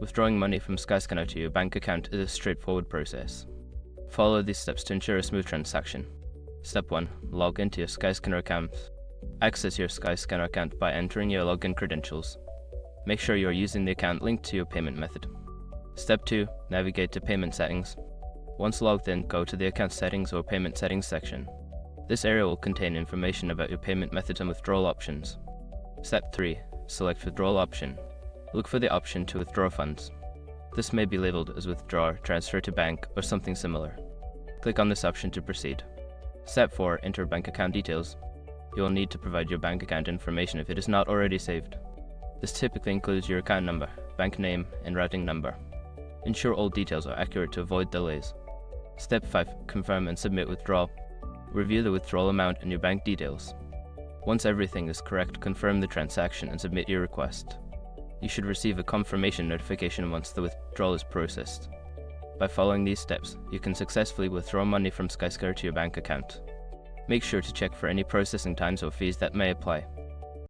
Withdrawing money from Skyscanner to your bank account is a straightforward process. Follow these steps to ensure a smooth transaction. Step 1. Log into your Skyscanner account. Access your Skyscanner account by entering your login credentials. Make sure you are using the account linked to your payment method. Step 2. Navigate to Payment Settings. Once logged in, go to the Account Settings or Payment Settings section. This area will contain information about your payment methods and withdrawal options. Step 3. Select Withdrawal option. Look for the option to withdraw funds. This may be labeled as Withdraw, Transfer to Bank, or something similar. Click on this option to proceed. Step 4. Enter bank account details. You will need to provide your bank account information if it is not already saved. This typically includes your account number, bank name, and routing number. Ensure all details are accurate to avoid delays. Step 5. Confirm and submit withdrawal. Review the withdrawal amount and your bank details. Once everything is correct, confirm the transaction and submit your request. You should receive a confirmation notification once the withdrawal is processed. By following these steps, you can successfully withdraw money from Skyscanner to your bank account. Make sure to check for any processing times or fees that may apply.